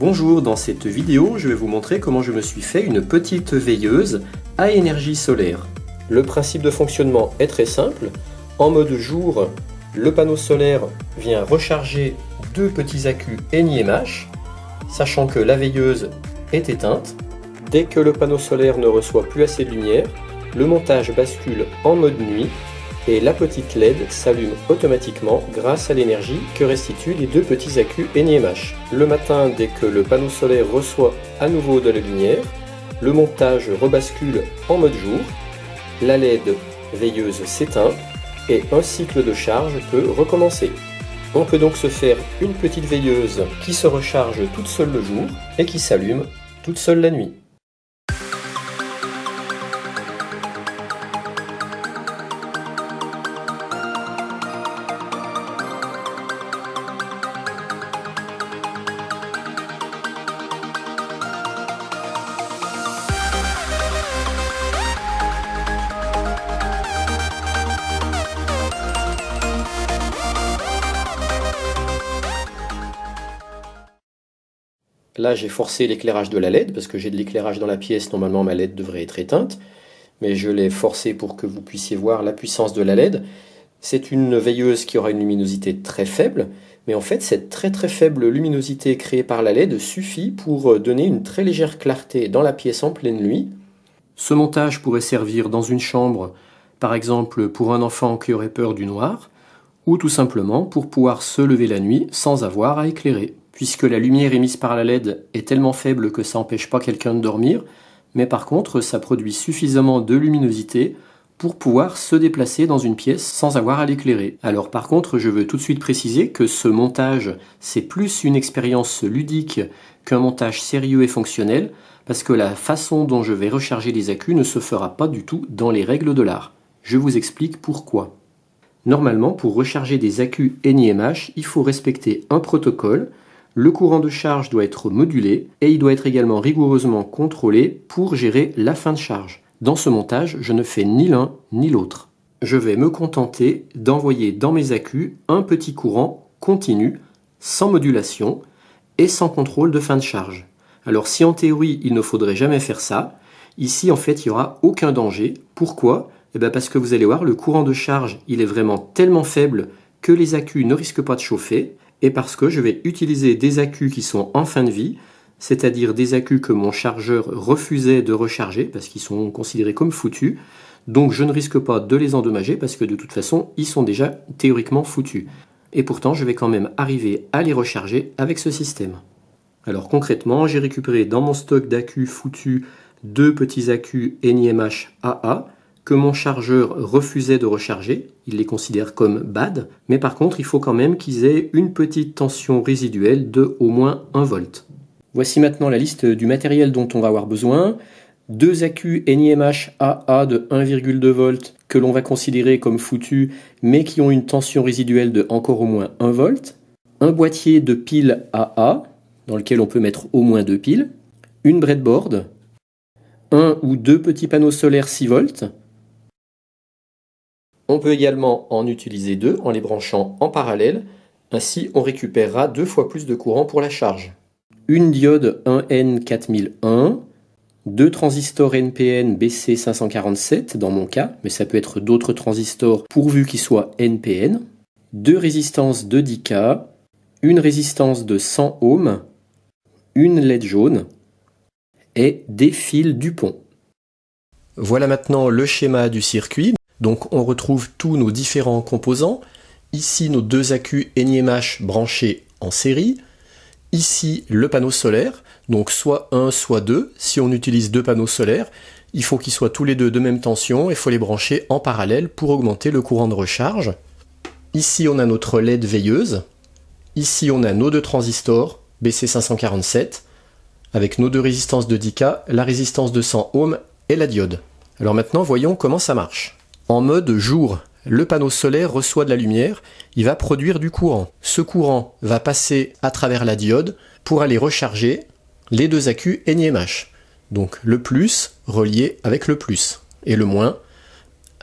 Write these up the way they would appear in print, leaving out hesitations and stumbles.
Bonjour, dans cette vidéo, je vais vous montrer comment je me suis fait une petite veilleuse à énergie solaire. Le principe de fonctionnement est très simple. En mode jour, le panneau solaire vient recharger deux petits accus NiMH, sachant que la veilleuse est éteinte. Dès que le panneau solaire ne reçoit plus assez de lumière, le montage bascule en mode nuit et la petite LED s'allume automatiquement grâce à l'énergie que restituent les deux petits accus NiMH. Le matin, dès que le panneau solaire reçoit à nouveau de la lumière, le montage rebascule en mode jour, la LED veilleuse s'éteint et un cycle de charge peut recommencer. On peut donc se faire une petite veilleuse qui se recharge toute seule le jour et qui s'allume toute seule la nuit. Là, j'ai forcé l'éclairage de la LED, parce que j'ai de l'éclairage dans la pièce, normalement ma LED devrait être éteinte, mais je l'ai forcé pour que vous puissiez voir la puissance de la LED. C'est une veilleuse qui aura une luminosité très faible, mais en fait cette très faible luminosité créée par la LED suffit pour donner une très légère clarté dans la pièce en pleine nuit. Ce montage pourrait servir dans une chambre, par exemple pour un enfant qui aurait peur du noir, ou tout simplement pour pouvoir se lever la nuit sans avoir à éclairer. Puisque la lumière émise par la LED est tellement faible que ça n'empêche pas quelqu'un de dormir, mais par contre ça produit suffisamment de luminosité pour pouvoir se déplacer dans une pièce sans avoir à l'éclairer. Alors par contre, je veux tout de suite préciser que ce montage, c'est plus une expérience ludique qu'un montage sérieux et fonctionnel, parce que la façon dont je vais recharger les accus ne se fera pas du tout dans les règles de l'art. Je vous explique pourquoi. Normalement, pour recharger des accus NiMH, il faut respecter un protocole. Le courant de charge doit être modulé et il doit être également rigoureusement contrôlé pour gérer la fin de charge. Dans ce montage, je ne fais ni l'un ni l'autre. Je vais me contenter d'envoyer dans mes accus un petit courant continu, sans modulation et sans contrôle de fin de charge. Alors si en théorie il ne faudrait jamais faire ça, ici en fait il n'y aura aucun danger. Pourquoi ? Parce que vous allez voir, le courant de charge il est vraiment tellement faible que les accus ne risquent pas de chauffer. Et parce que je vais utiliser des accus qui sont en fin de vie, c'est-à-dire des accus que mon chargeur refusait de recharger parce qu'ils sont considérés comme foutus, donc je ne risque pas de les endommager parce que de toute façon ils sont déjà théoriquement foutus. Et pourtant je vais quand même arriver à les recharger avec ce système. Alors concrètement, j'ai récupéré dans mon stock d'accus foutus deux petits accus NiMH AA, que mon chargeur refusait de recharger, il les considère comme bad, mais par contre il faut quand même qu'ils aient une petite tension résiduelle de au moins 1 volt. Voici maintenant la liste du matériel dont on va avoir besoin. Deux accus NiMH AA de 1,2 volts que l'on va considérer comme foutus, mais qui ont une tension résiduelle de encore au moins 1 volt. Un boîtier de piles AA, dans lequel on peut mettre au moins 2 piles. Une breadboard. Un ou deux petits panneaux solaires 6 volts. On peut également en utiliser deux en les branchant en parallèle, ainsi on récupérera 2 fois plus de courant pour la charge. Une diode 1N4001, deux transistors NPN BC547 dans mon cas, mais ça peut être d'autres transistors pourvu qu'ils soient NPN, deux résistances de 10K, une résistance de 100 ohms, une LED jaune et des fils Dupont. Voilà maintenant le schéma du circuit. Donc on retrouve tous nos différents composants. Ici nos deux accus NiMH branchés en série. Ici le panneau solaire, donc soit un, soit deux. Si on utilise deux panneaux solaires, il faut qu'ils soient tous les deux de même tension et il faut les brancher en parallèle pour augmenter le courant de recharge. Ici on a notre LED veilleuse. Ici on a nos deux transistors BC547 avec nos deux résistances de 10K, la résistance de 100 ohms et la diode. Alors maintenant voyons comment ça marche. En mode jour, le panneau solaire reçoit de la lumière, il va produire du courant. Ce courant va passer à travers la diode pour aller recharger les deux accus NiMH. Donc le plus relié avec le plus et le moins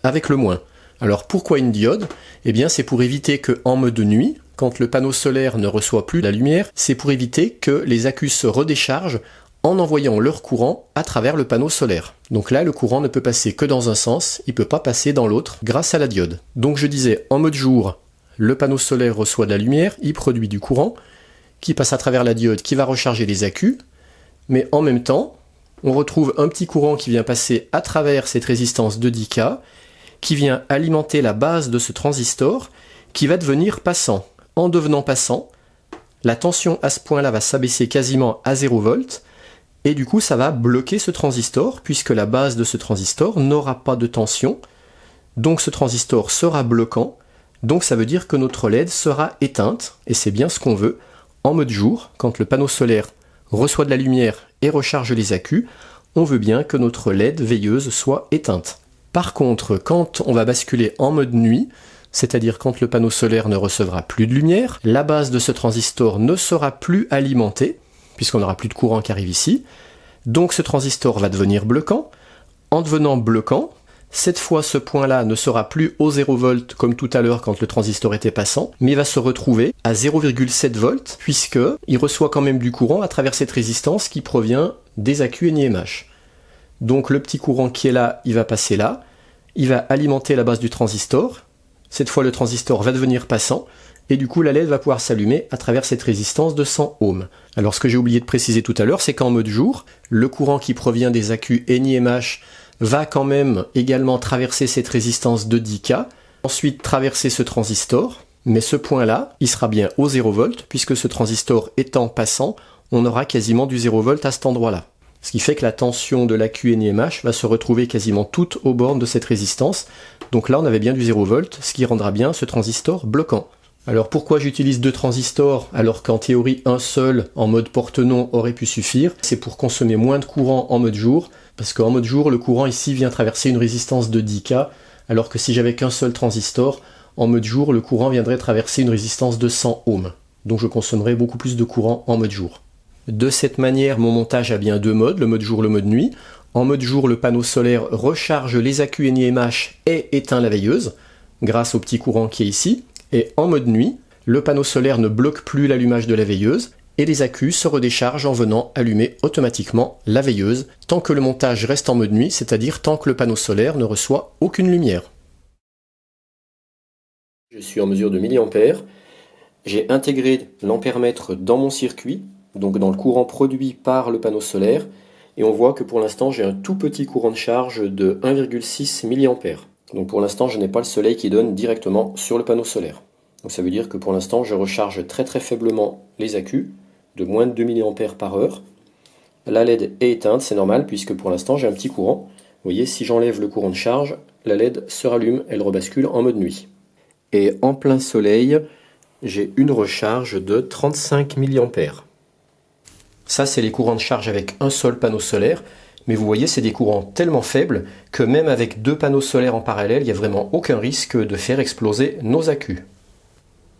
avec le moins. Alors pourquoi une diode ? Eh bien c'est pour éviter qu'en mode nuit, quand le panneau solaire ne reçoit plus la lumière, c'est pour éviter que les accus se redéchargent en envoyant leur courant à travers le panneau solaire. Donc là, le courant ne peut passer que dans un sens, il ne peut pas passer dans l'autre grâce à la diode. Donc je disais, en mode jour, le panneau solaire reçoit de la lumière, il produit du courant qui passe à travers la diode qui va recharger les accus, mais en même temps, on retrouve un petit courant qui vient passer à travers cette résistance de 10K, qui vient alimenter la base de ce transistor, qui va devenir passant. En devenant passant, la tension à ce point-là va s'abaisser quasiment à 0 volts, et du coup ça va bloquer ce transistor, puisque la base de ce transistor n'aura pas de tension, donc ce transistor sera bloquant, donc ça veut dire que notre LED sera éteinte, et c'est bien ce qu'on veut. En mode jour, quand le panneau solaire reçoit de la lumière et recharge les accus, on veut bien que notre LED veilleuse soit éteinte. Par contre, quand on va basculer en mode nuit, c'est-à-dire quand le panneau solaire ne recevra plus de lumière, la base de ce transistor ne sera plus alimentée, puisqu'on n'aura plus de courant qui arrive ici, donc ce transistor va devenir bloquant. En devenant bloquant, cette fois ce point-là ne sera plus au 0 volt comme tout à l'heure quand le transistor était passant, mais il va se retrouver à 0,7 volts, puisqu'il reçoit quand même du courant à travers cette résistance qui provient des accus NiMH. Donc le petit courant qui est là, il va passer là, il va alimenter la base du transistor. Cette fois, le transistor va devenir passant, et du coup, la LED va pouvoir s'allumer à travers cette résistance de 100 ohms. Alors, ce que j'ai oublié de préciser tout à l'heure, c'est qu'en mode jour, le courant qui provient des accus NiMH va quand même également traverser cette résistance de 10K, ensuite traverser ce transistor, mais ce point-là, il sera bien au 0 volt, puisque ce transistor étant passant, on aura quasiment du 0 volt à cet endroit-là. Ce qui fait que la tension de l'AQ NiMH va se retrouver quasiment toute aux bornes de cette résistance. Donc là, on avait bien du 0 volt, ce qui rendra bien ce transistor bloquant. Alors pourquoi j'utilise deux transistors alors qu'en théorie un seul en mode porte-non aurait pu suffire? C'est pour consommer moins de courant en mode jour, parce qu'en mode jour, le courant ici vient traverser une résistance de 10K, alors que si j'avais qu'un seul transistor, en mode jour, le courant viendrait traverser une résistance de 100 ohms. Donc je consommerais beaucoup plus de courant en mode jour. De cette manière, mon montage a bien deux modes, le mode jour, le mode nuit. En mode jour, le panneau solaire recharge les accus NiMH et éteint la veilleuse, grâce au petit courant qui est ici. Et en mode nuit, le panneau solaire ne bloque plus l'allumage de la veilleuse, et les accus se redéchargent en venant allumer automatiquement la veilleuse, tant que le montage reste en mode nuit, c'est-à-dire tant que le panneau solaire ne reçoit aucune lumière. Je suis en mesure de milliampères. J'ai intégré l'ampèremètre dans mon circuit, donc dans le courant produit par le panneau solaire, et on voit que pour l'instant j'ai un tout petit courant de charge de 1,6 mA. Donc pour l'instant je n'ai pas le soleil qui donne directement sur le panneau solaire. Donc ça veut dire que pour l'instant je recharge très faiblement les accus, de moins de 2 mA par heure. La LED est éteinte, c'est normal, puisque pour l'instant j'ai un petit courant. Vous voyez, si j'enlève le courant de charge, la LED se rallume, elle rebascule en mode nuit. Et en plein soleil, j'ai une recharge de 35 mA. Ça, c'est les courants de charge avec un seul panneau solaire. Mais vous voyez, c'est des courants tellement faibles que même avec deux panneaux solaires en parallèle, il n'y a vraiment aucun risque de faire exploser nos accus.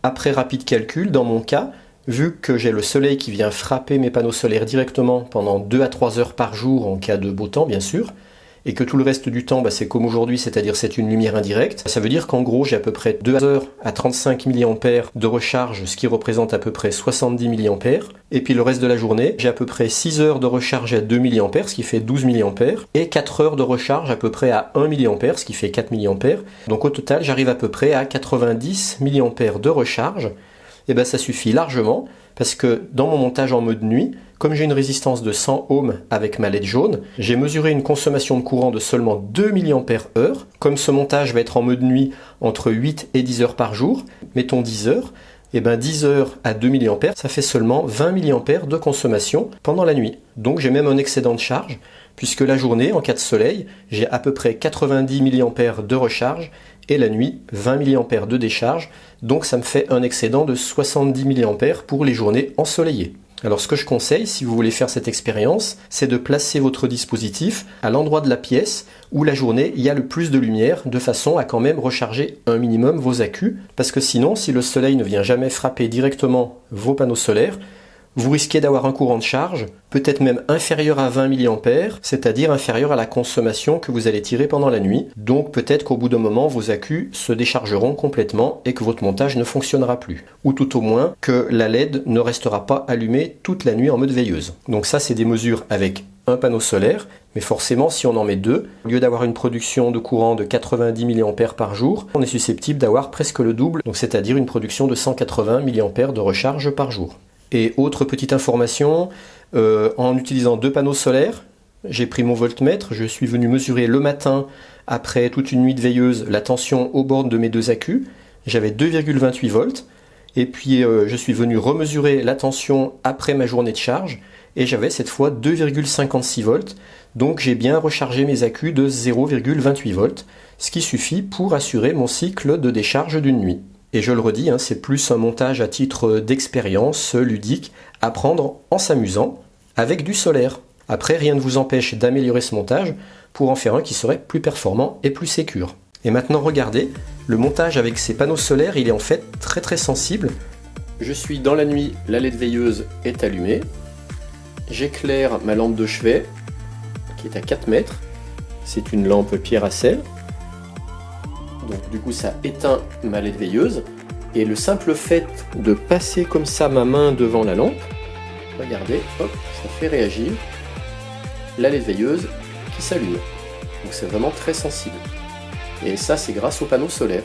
Après rapide calcul, dans mon cas, vu que j'ai le soleil qui vient frapper mes panneaux solaires directement pendant 2 à 3 heures par jour, en cas de beau temps bien sûr, et que tout le reste du temps, c'est comme aujourd'hui, c'est-à-dire c'est une lumière indirecte, ça veut dire qu'en gros j'ai à peu près 2 heures à 35 mA de recharge, ce qui représente à peu près 70 mA, et puis le reste de la journée, j'ai à peu près 6 heures de recharge à 2 mA, ce qui fait 12 mA, et 4 heures de recharge à peu près à 1 mA, ce qui fait 4 mA, donc au total j'arrive à peu près à 90 mA de recharge. Et bien ça suffit largement, parce que dans mon montage en mode nuit, comme j'ai une résistance de 100 ohms avec ma LED jaune, j'ai mesuré une consommation de courant de seulement 2 mAh. Comme ce montage va être en mode nuit entre 8 et 10 heures par jour, mettons 10 heures, et bien 10 heures à 2 mA, ça fait seulement 20 mA de consommation pendant la nuit. Donc j'ai même un excédent de charge, puisque la journée, en cas de soleil, j'ai à peu près 90 mA de recharge, et la nuit, 20 mA de décharge, donc ça me fait un excédent de 70 mA pour les journées ensoleillées. Alors ce que je conseille, si vous voulez faire cette expérience, c'est de placer votre dispositif à l'endroit de la pièce où la journée il y a le plus de lumière, de façon à quand même recharger un minimum vos accus, parce que sinon, si le soleil ne vient jamais frapper directement vos panneaux solaires, vous risquez d'avoir un courant de charge peut-être même inférieur à 20 mA, c'est-à-dire inférieur à la consommation que vous allez tirer pendant la nuit. Donc peut-être qu'au bout d'un moment, vos accus se déchargeront complètement et que votre montage ne fonctionnera plus. Ou tout au moins que la LED ne restera pas allumée toute la nuit en mode veilleuse. Donc ça, c'est des mesures avec un panneau solaire, mais forcément, si on en met deux, au lieu d'avoir une production de courant de 90 mA par jour, on est susceptible d'avoir presque le double, donc c'est-à-dire une production de 180 mA de recharge par jour. Et autre petite information, en utilisant deux panneaux solaires, j'ai pris mon voltmètre, je suis venu mesurer le matin, après toute une nuit de veilleuse, la tension aux bornes de mes deux accus. J'avais 2,28 volts. Et puis je suis venu remesurer la tension après ma journée de charge, et j'avais cette fois 2,56 volts. Donc j'ai bien rechargé mes accus de 0,28 volts, ce qui suffit pour assurer mon cycle de décharge d'une nuit. Et je le redis, c'est plus un montage à titre d'expérience ludique, à prendre en s'amusant avec du solaire. Après, rien ne vous empêche d'améliorer ce montage pour en faire un qui serait plus performant et plus sécure. Et maintenant, regardez, le montage avec ces panneaux solaires, il est en fait très très sensible. Je suis dans la nuit, la LED veilleuse est allumée. J'éclaire ma lampe de chevet, qui est à 4 mètres. C'est une lampe pierre à sel. Donc du coup ça éteint ma LED veilleuse, et le simple fait de passer comme ça ma main devant la lampe, regardez, hop, ça fait réagir la LED veilleuse qui s'allume. Donc c'est vraiment très sensible. Et ça c'est grâce au panneau solaire.